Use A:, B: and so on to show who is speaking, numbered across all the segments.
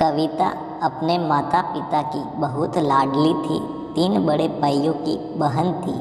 A: कविता अपने माता पिता की बहुत लाडली थी। 3 बड़े भाइयों की बहन थी।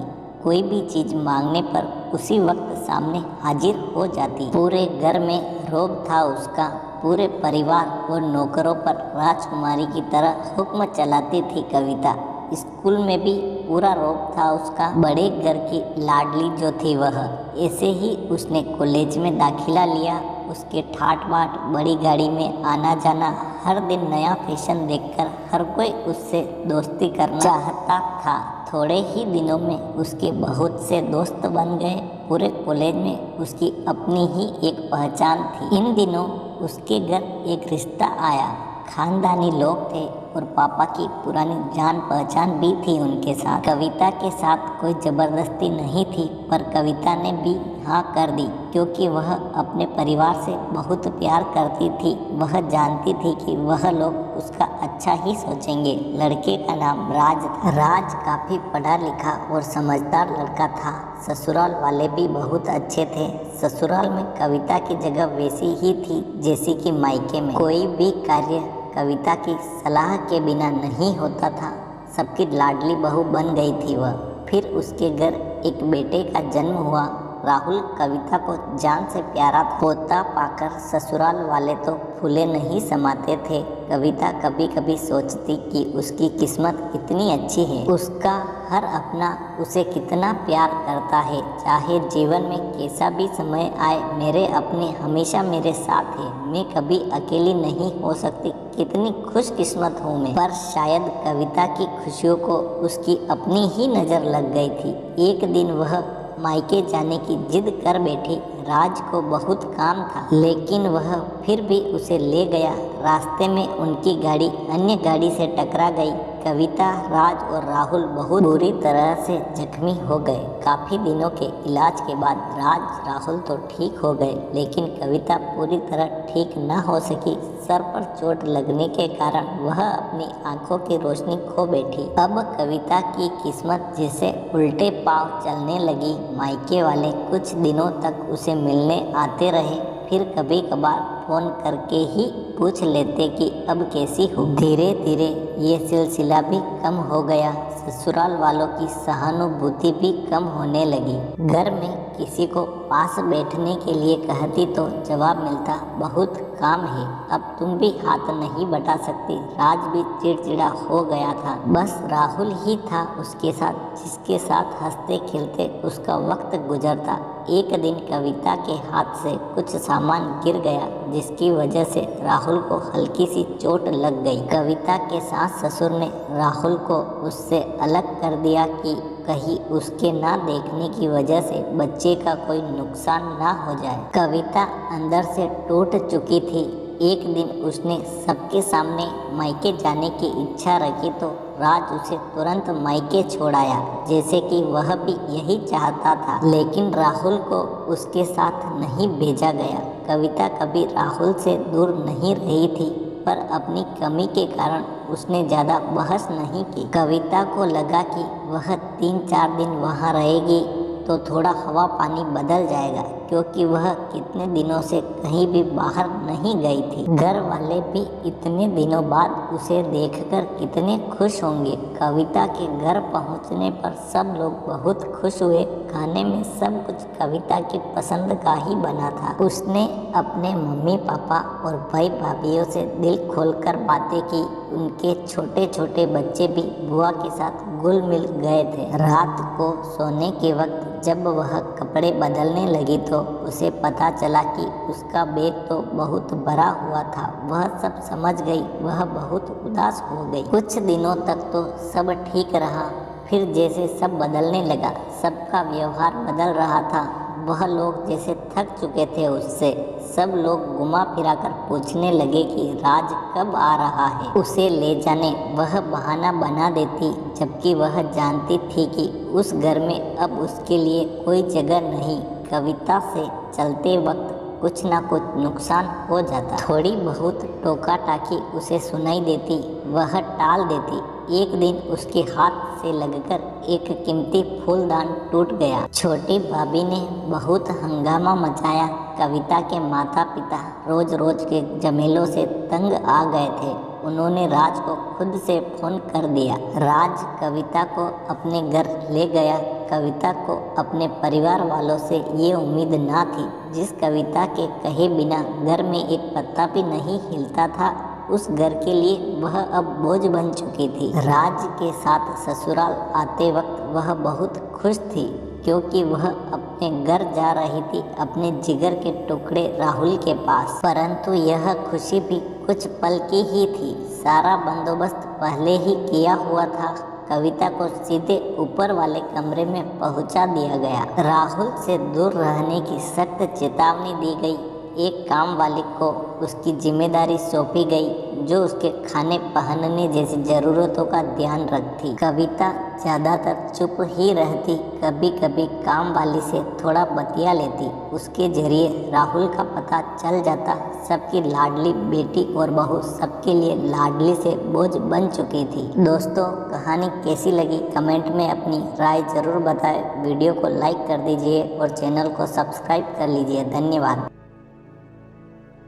A: कोई भी चीज़ मांगने पर उसी वक्त सामने हाजिर हो जाती। पूरे घर में रोब था उसका। पूरे परिवार और नौकरों पर राजकुमारी की तरह हुक्म चलाती थी कविता। स्कूल में भी पूरा रोब था उसका। बड़े घर की लाडली जो थी वह। ऐसे ही उसने कॉलेज में दाखिला लिया। उसके ठाट बाट, बड़ी गाड़ी में आना जाना, हर दिन नया फैशन देखकर हर कोई उससे दोस्ती करना चाहता था। थोड़े ही दिनों में उसके बहुत से दोस्त बन गए। पूरे कॉलेज में उसकी अपनी ही एक पहचान थी। इन दिनों उसके घर एक रिश्ता आया। खानदानी लोग थे और पापा की पुरानी जान पहचान भी थी उनके साथ। कविता के साथ कोई ज़बरदस्ती नहीं थी, पर कविता ने भी हाँ कर दी क्योंकि वह अपने परिवार से बहुत प्यार करती थी। वह जानती थी कि वह लोग उसका अच्छा ही सोचेंगे। लड़के का नाम राज था। राज काफ़ी पढ़ा लिखा और समझदार लड़का था। ससुराल वाले भी बहुत अच्छे थे। ससुराल में कविता की जगह वैसी ही थी जैसी कि मायके में। कोई भी कार्य कविता की सलाह के बिना नहीं होता था। सबकी लाडली बहू बन गई थी वह। फिर उसके घर एक बेटे का जन्म हुआ। राहुल कविता को जान से प्यारा था। पोता पाकर ससुराल वाले तो फूले नहीं समाते थे। कविता कभी कभी सोचती कि उसकी किस्मत कितनी अच्छी है। उसका हर अपना उसे कितना प्यार करता है। चाहे जीवन में कैसा भी समय आए, मेरे अपने हमेशा मेरे साथ है। मैं कभी अकेली नहीं हो सकती। कितनी खुशकिस्मत हूँ मैं। पर शायद कविता की खुशियों को उसकी अपनी ही नज़र लग गई थी। एक दिन वह मायके जाने की जिद कर बैठी। राज को बहुत काम था, लेकिन वह फिर भी उसे ले गया। रास्ते में उनकी गाड़ी अन्य गाड़ी से टकरा गई। कविता, राज और राहुल बहुत बुरी तरह से जख्मी हो गए। काफ़ी दिनों के इलाज के बाद राहुल तो ठीक हो गए, लेकिन कविता पूरी तरह ठीक न हो सकी। सर पर चोट लगने के कारण वह अपनी आंखों की रोशनी खो बैठी। अब कविता की किस्मत जैसे उल्टे पांव चलने लगी। मायके वाले कुछ दिनों तक उसे मिलने आते रहे, फिर कभी कभार फ़ोन करके ही पूछ लेते कि अब कैसी हो। धीरे धीरे ये सिलसिला भी कम हो गया। ससुराल वालों की सहानुभूति भी कम होने लगी। घर में किसी को पास बैठने के लिए कहती तो जवाब मिलता, बहुत काम है, अब तुम भी हाथ नहीं बटा सकती। राज भी चिड़चिड़ा हो गया था। बस राहुल ही था उसके साथ, जिसके साथ हंसते खेलते उसका वक्त गुजरता। एक दिन कविता के हाथ से कुछ सामान गिर गया, जिसकी वजह से राहुल को हल्की सी चोट लग गई। कविता के सास ससुर ने राहुल को उससे अलग कर दिया कि कहीं उसके ना देखने की वजह से बच्चे का कोई नुकसान ना हो जाए। कविता अंदर से टूट चुकी थी। एक दिन उसने सबके सामने मायके जाने की इच्छा रखी तो राज उसे तुरंत मायके छोड़ाया, जैसे कि वह भी यही चाहता था। लेकिन राहुल को उसके साथ नहीं भेजा गया। कविता कभी राहुल से दूर नहीं रही थी, पर अपनी कमी के कारण उसने ज़्यादा बहस नहीं की। कविता को लगा कि वह 3-4 दिन वहाँ रहेगी तो थोड़ा हवा पानी बदल जाएगा, क्योंकि वह कितने दिनों से कहीं भी बाहर नहीं गई थी। घर वाले भी इतने दिनों बाद उसे देखकर कितने खुश होंगे। कविता के घर पहुंचने पर सब लोग बहुत खुश हुए। खाने में सब कुछ कविता की पसंद का ही बना था। उसने अपने मम्मी पापा और भाई भाभीयों से दिल खोलकर बातें की। उनके छोटे छोटे बच्चे भी बुआ के साथ घुल मिल गए थे। रात को सोने के वक्त जब वह कपड़े बदलने लगी तो उसे पता चला कि उसका बैग तो बहुत भरा हुआ था। वह सब समझ गई। वह बहुत उदास हो गई। कुछ दिनों तक तो सब ठीक रहा, फिर जैसे सब बदलने लगा, सबका व्यवहार बदल रहा था। वह लोग जैसे थक चुके थे उससे। सब लोग घुमा फिरा कर पूछने लगे कि राज कब आ रहा है, उसे ले जाने। वह बहाना बना देती, जबकि वह जानती थी कि उस घर में अब उसके लिए कोई जगह नहीं। कविता से चलते वक्त कुछ ना कुछ नुकसान हो जाता। थोड़ी बहुत टोका टाकी उसे सुनाई देती, वह टाल देती। एक दिन उसके हाथ से लगकर एक कीमती फूलदान टूट गया। छोटी भाभी ने बहुत हंगामा मचाया। कविता के माता पिता रोज रोज के झमेलों से तंग आ गए थे। उन्होंने राज को खुद से फोन कर दिया। राज कविता को अपने घर ले गया। कविता को अपने परिवार वालों से ये उम्मीद ना थी। जिस कविता के कहे बिना घर में एक पत्ता भी नहीं हिलता था, उस घर के लिए वह अब बोझ बन चुकी थी। राज के साथ ससुराल आते वक्त वह बहुत खुश थी, क्योंकि वह अपने घर जा रही थी, अपने जिगर के टुकड़े राहुल के पास। परंतु यह खुशी भी कुछ पल की ही थी। सारा बंदोबस्त पहले ही किया हुआ था। कविता को सीधे ऊपर वाले कमरे में पहुंचा दिया गया। राहुल से दूर रहने की सख्त चेतावनी दी गई। एक काम वाली को उसकी जिम्मेदारी सौंपी गई, जो उसके खाने पहनने जैसी ज़रूरतों का ध्यान रखती। कविता ज़्यादातर चुप ही रहती, कभी कभी काम वाली से थोड़ा बतिया लेती। उसके जरिए राहुल का पता चल जाता। सबकी लाडली बेटी और बहू सबके लिए लाडली से बोझ बन चुकी थी। दोस्तों, कहानी कैसी लगी कमेंट में अपनी राय ज़रूर बताएं। वीडियो को लाइक कर दीजिए और चैनल को सब्सक्राइब कर लीजिए। धन्यवाद।